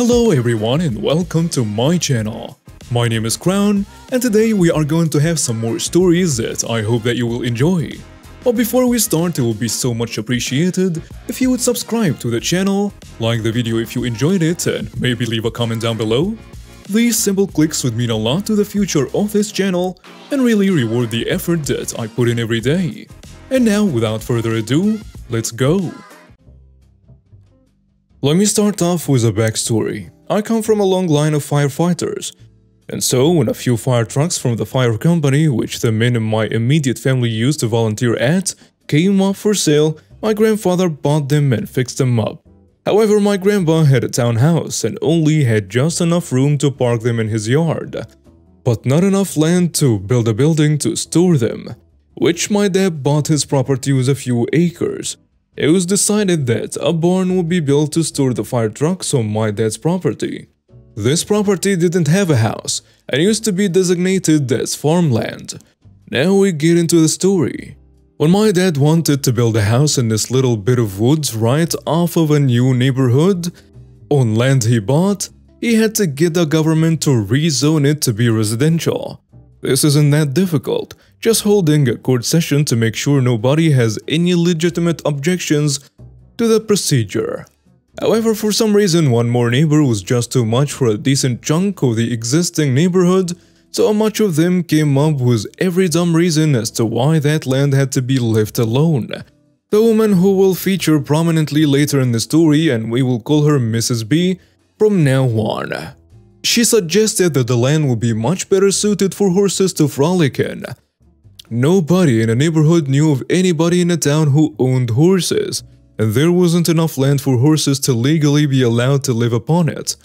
Hello everyone and welcome to my channel. My name is Crown and today we are going to have some more stories that I hope that you will enjoy. But before we start, it would be so much appreciated if you would subscribe to the channel, like the video if you enjoyed it, and maybe leave a comment down below. These simple clicks would mean a lot to the future of this channel and really reward the effort that I put in every day. And now, without further ado, let's go! Let me start off with a backstory. I come from a long line of firefighters. And so, when a few fire trucks from the fire company, which the men in my immediate family used to volunteer at, came up for sale, my grandfather bought them and fixed them up. However, my grandpa had a townhouse and only had just enough room to park them in his yard, but not enough land to build a building to store them, which my dad bought his property with a few acres. It was decided that a barn would be built to store the fire trucks on my dad's property. This property didn't have a house and used to be designated as farmland. Now we get into the story. When my dad wanted to build a house in this little bit of woods right off of a new neighborhood, on land he bought, he had to get the government to rezone it to be residential. This isn't that difficult, just holding a court session to make sure nobody has any legitimate objections to the procedure. However, for some reason, one more neighbor was just too much for a decent chunk of the existing neighborhood, so much of them came up with every dumb reason as to why that land had to be left alone. The woman who will feature prominently later in the story, and we will call her Mrs. B from now on. She suggested that the land would be much better suited for horses to frolic in. Nobody in the neighborhood knew of anybody in the town who owned horses, and there wasn't enough land for horses to legally be allowed to live upon it.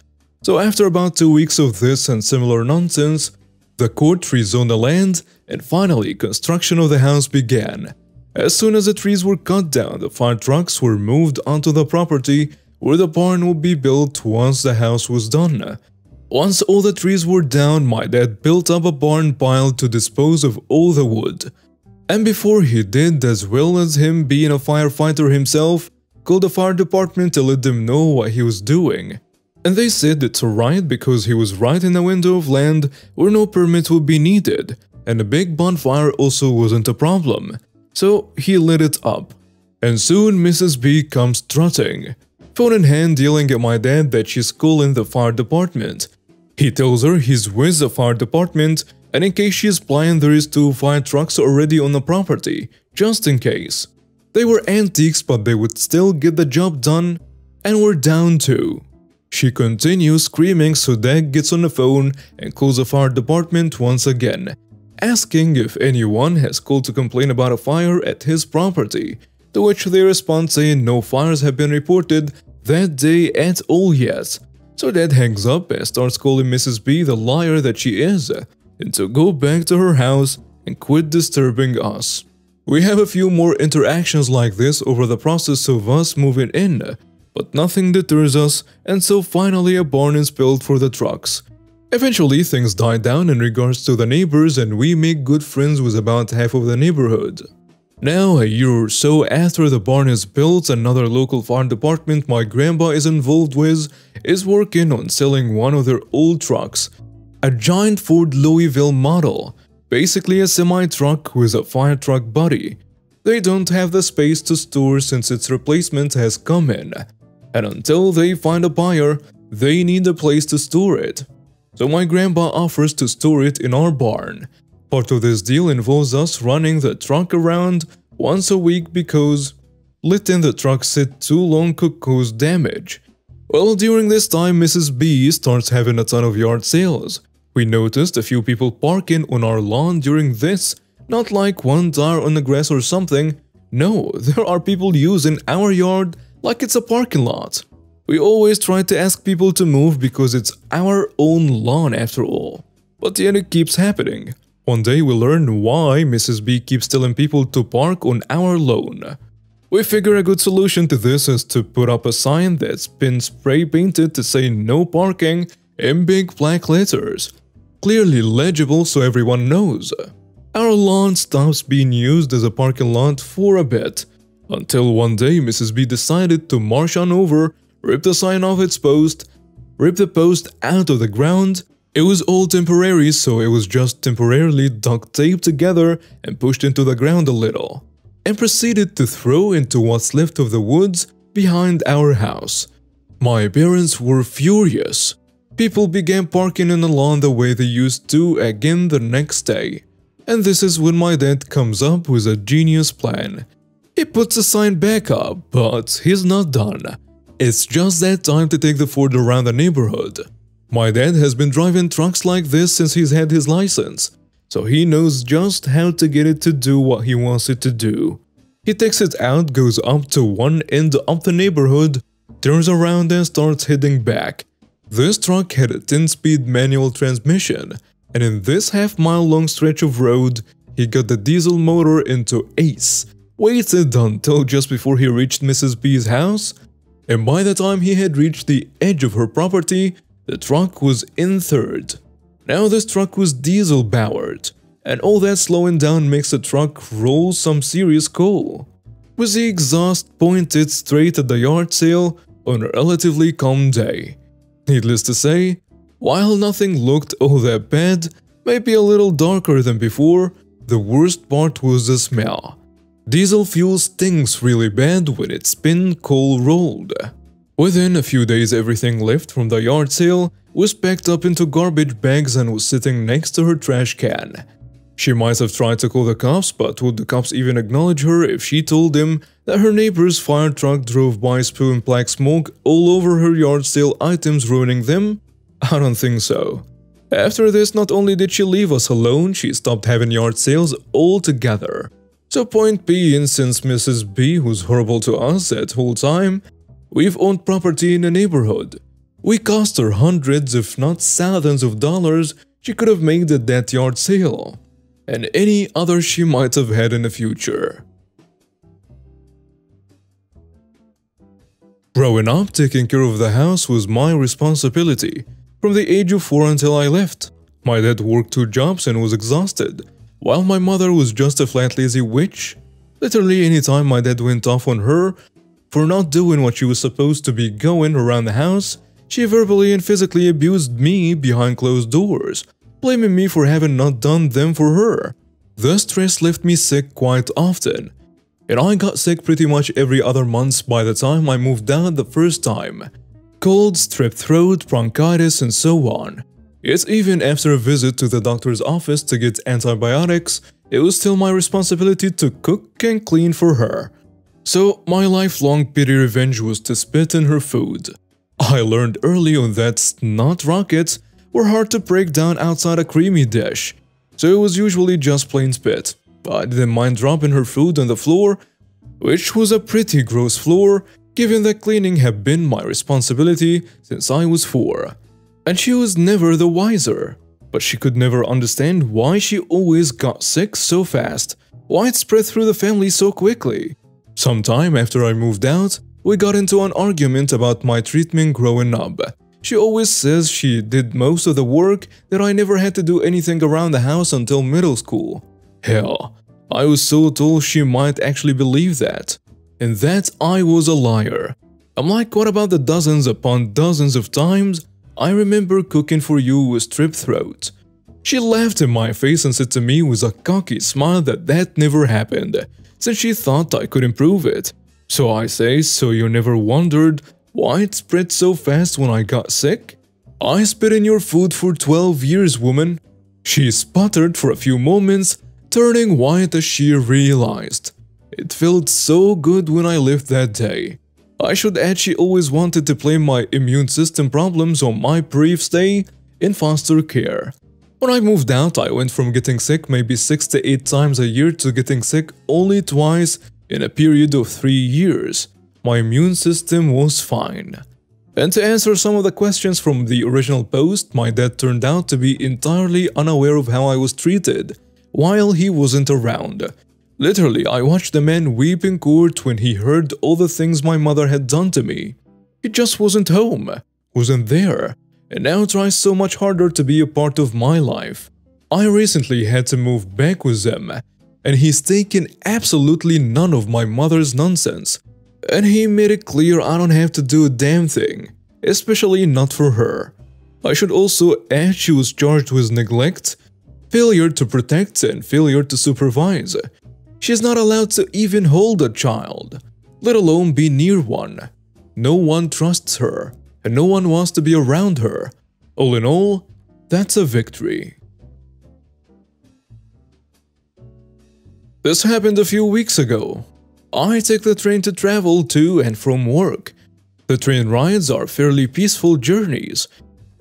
So after about 2 weeks of this and similar nonsense, the court rezoned the land, and finally construction of the house began. As soon as the trees were cut down, the fire trucks were moved onto the property where the barn would be built once the house was done. Once all the trees were down, my dad built up a barn pile to dispose of all the wood. And before he did, as well as him being a firefighter himself, called the fire department to let them know what he was doing. And they said it's alright because he was right in a window of land where no permit would be needed, and a big bonfire also wasn't a problem. So he lit it up. And soon Mrs. B comes strutting, phone in hand, yelling at my dad that she's calling the fire department. He tells her he's with the fire department, and in case she's blind, there is 2 fire trucks already on the property, just in case. They were antiques, but they would still get the job done, and we're down 2. She continues screaming, so Dad gets on the phone and calls the fire department once again, asking if anyone has called to complain about a fire at his property, to which they respond saying no fires have been reported that day at all yet. So Dad hangs up and starts calling Mrs. B the liar that she is, and to go back to her house and quit disturbing us. We have a few more interactions like this over the process of us moving in, but nothing deters us, and so finally a barn is built for the trucks. Eventually things die down in regards to the neighbors, and we make good friends with about half of the neighborhood. Now, a year or so after the barn is built, another local fire department my grandpa is involved with is working on selling one of their old trucks, a giant Ford Louisville model, basically a semi-truck with a fire truck body. They don't have the space to store since its replacement has come in, and until they find a buyer, they need a place to store it. So my grandpa offers to store it in our barn. Part of this deal involves us running the truck around once a week because letting the truck sit too long could cause damage. Well, during this time, Mrs. B starts having a ton of yard sales. We noticed a few people parking on our lawn during this, not like one tire on the grass or something. No, there are people using our yard like it's a parking lot. We always try to ask people to move because it's our own lawn after all. But yet it keeps happening. One day we learn why Mrs. B keeps telling people to park on our lawn. We figure a good solution to this is to put up a sign that's been spray painted to say no parking in big black letters, clearly legible so everyone knows. Our lawn stops being used as a parking lot for a bit, until one day Mrs. B decided to march on over, rip the sign off its post, ripped the post out of the ground. It was all temporary, so it was just temporarily duct taped together and pushed into the ground a little, and proceeded to throw into what's left of the woods behind our house. My parents were furious. People began parking in the lawn the way they used to again the next day. And this is when my dad comes up with a genius plan. He puts the sign back up, but he's not done. It's just that time to take the Ford around the neighborhood. My dad has been driving trucks like this since he's had his license, so he knows just how to get it to do what he wants it to do. He takes it out, goes up to one end of the neighborhood, turns around and starts heading back. This truck had a 10-speed manual transmission, and in this half-mile-long stretch of road, he got the diesel motor into ace, waited until just before he reached Mrs. B's house, and by the time he had reached the edge of her property, the truck was in third. Now this truck was diesel-powered, and all that slowing down makes the truck roll some serious coal. With the exhaust pointed straight at the yard sale on a relatively calm day. Needless to say, while nothing looked all that bad, maybe a little darker than before, the worst part was the smell. Diesel fuel stinks really bad when it's been coal rolled. Within a few days, everything left from the yard sale was packed up into garbage bags and was sitting next to her trash can. She might have tried to call the cops, but would the cops even acknowledge her if she told them that her neighbor's fire truck drove by spewing black smoke all over her yard sale items, ruining them? I don't think so. After this, not only did she leave us alone, she stopped having yard sales altogether. So point being, since Mrs. B was horrible to us that whole time, we've owned property in the neighborhood. We cost her hundreds if not thousands of dollars she could have made at that yard sale, and any other she might have had in the future. Growing up, taking care of the house was my responsibility. From the age of 4 until I left, my dad worked 2 jobs and was exhausted, while my mother was just a flat lazy witch. Literally anytime my dad went off on her for not doing what she was supposed to be going around the house, she verbally and physically abused me behind closed doors, blaming me for having not done them for her. The stress left me sick quite often, and I got sick pretty much every other month by the time I moved out the first time. Cold, strep throat, bronchitis, and so on. Yet even after a visit to the doctor's office to get antibiotics, it was still my responsibility to cook and clean for her. So my lifelong pity revenge was to spit in her food. I learned early on that not rockets were hard to break down outside a creamy dish, so it was usually just plain spit. But I didn't mind dropping her food on the floor, which was a pretty gross floor, given that cleaning had been my responsibility since I was 4. And she was never the wiser. But she could never understand why she always got sick so fast, why it spread through the family so quickly. Sometime after I moved out, we got into an argument about my treatment growing up. She always says she did most of the work, that I never had to do anything around the house until middle school. Hell, I was so told she might actually believe that. And that I was a liar. I'm like, what about the dozens upon dozens of times I remember cooking for you with strep throat? She laughed in my face and said to me with a cocky smile that never happened, since she thought I could improve it. So I say, so you never wondered why it spread so fast when I got sick? I spit in your food for 12 years, woman. She sputtered for a few moments, turning white as she realized. It felt so good when I left that day. I should add she always wanted to blame my immune system problems on my brief stay in foster care. When I moved out, I went from getting sick maybe 6 to 8 times a year to getting sick only twice in a period of 3 years. My immune system was fine. And to answer some of the questions from the original post, my dad turned out to be entirely unaware of how I was treated while he wasn't around. Literally, I watched the man weep in court when he heard all the things my mother had done to me. He just wasn't home, wasn't there, and now tries so much harder to be a part of my life. I recently had to move back with them, and he's taken absolutely none of my mother's nonsense. And he made it clear I don't have to do a damn thing. especially not for her. I should also add she was charged with neglect, failure to protect, and failure to supervise. She's not allowed to even hold a child, let alone be near one. No one trusts her, and no one wants to be around her. All in all, that's a victory. This happened a few weeks ago. I take the train to travel to and from work. The train rides are fairly peaceful journeys,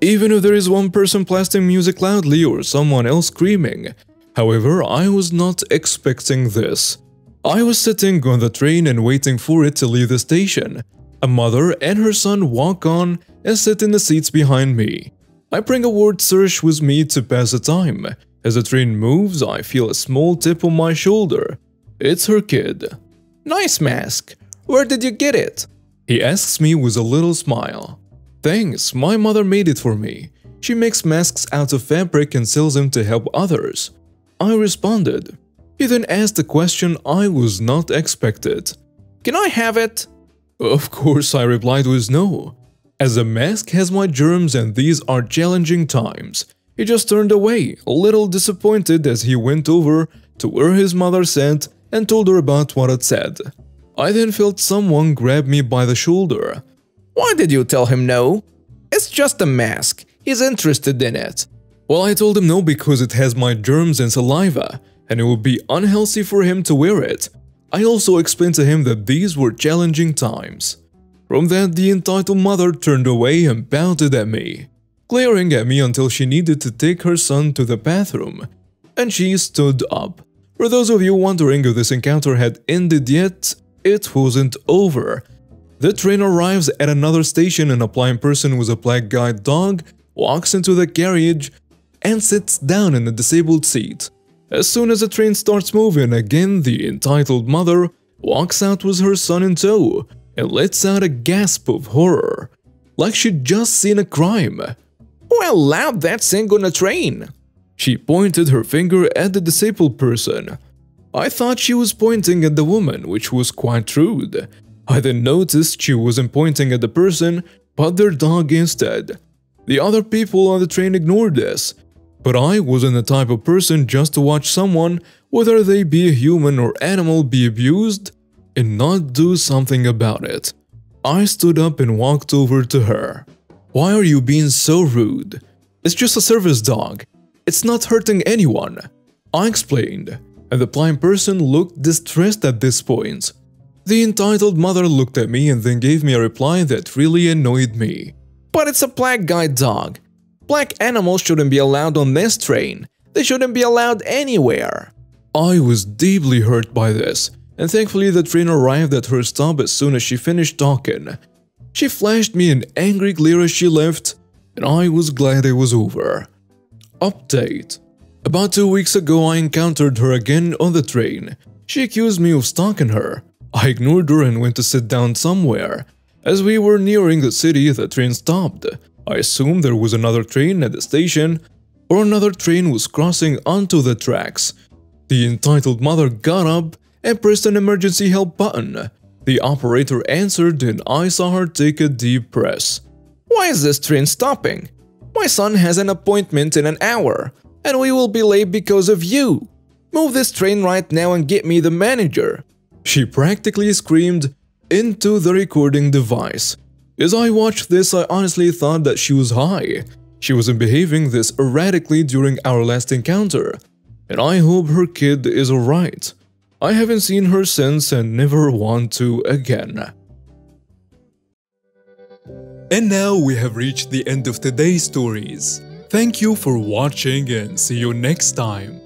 even if there is one person blasting music loudly or someone else screaming. However, I was not expecting this. I was sitting on the train and waiting for it to leave the station. A mother and her son walk on and sit in the seats behind me. I bring a word search with me to pass the time. As the train moves, I feel a small tip on my shoulder. It's her kid. "Nice mask. Where did you get it?" he asks me with a little smile. "Thanks, my mother made it for me. She makes masks out of fabric and sells them to help others." I responded. He then asked a question I was not expected. "Can I have it?" Of course, I replied with no, as the mask has my germs and these are challenging times. He just turned away, a little disappointed as he went over to where his mother sat and told her about what I'd said. I then felt someone grab me by the shoulder. "Why did you tell him no? It's just a mask. He's interested in it." Well, I told him no because it has my germs and saliva, and it would be unhealthy for him to wear it. I also explained to him that these were challenging times. From that, the entitled mother turned away and pouted at me, glaring at me until she needed to take her son to the bathroom, and she stood up. For those of you wondering if this encounter had ended yet, it wasn't over. The train arrives at another station and a blind person with a black guide dog walks into the carriage and sits down in a disabled seat. As soon as the train starts moving again, the entitled mother walks out with her son in tow and lets out a gasp of horror, like she'd just seen a crime. "Who allowed that thing on a train?" She pointed her finger at the disabled person. I thought she was pointing at the woman, which was quite rude. I then noticed she wasn't pointing at the person, but their dog instead. The other people on the train ignored this, but I wasn't the type of person just to watch someone, whether they be a human or animal, be abused and not do something about it. I stood up and walked over to her. "Why are you being so rude? It's just a service dog. It's not hurting anyone," I explained, and the blind person looked distressed at this point. The entitled mother looked at me and then gave me a reply that really annoyed me. "But it's a black guide dog. Black animals shouldn't be allowed on this train. They shouldn't be allowed anywhere." I was deeply hurt by this, and thankfully the train arrived at her stop as soon as she finished talking. She flashed me an angry glare as she left, and I was glad it was over. Update. About 2 weeks ago, I encountered her again on the train. She accused me of stalking her. I ignored her and went to sit down somewhere. As we were nearing the city, the train stopped. I assumed there was another train at the station, or another train was crossing onto the tracks. The entitled mother got up and pressed an emergency help button. The operator answered and I saw her take a deep breath. "Why is this train stopping? My son has an appointment in an hour, and we will be late because of you. Move this train right now and get me the manager." She practically screamed into the recording device. As I watched this, I honestly thought that she was high. She wasn't behaving this erratically during our last encounter, and I hope her kid is alright. I haven't seen her since and never want to again. And now we have reached the end of today's stories. Thank you for watching and see you next time.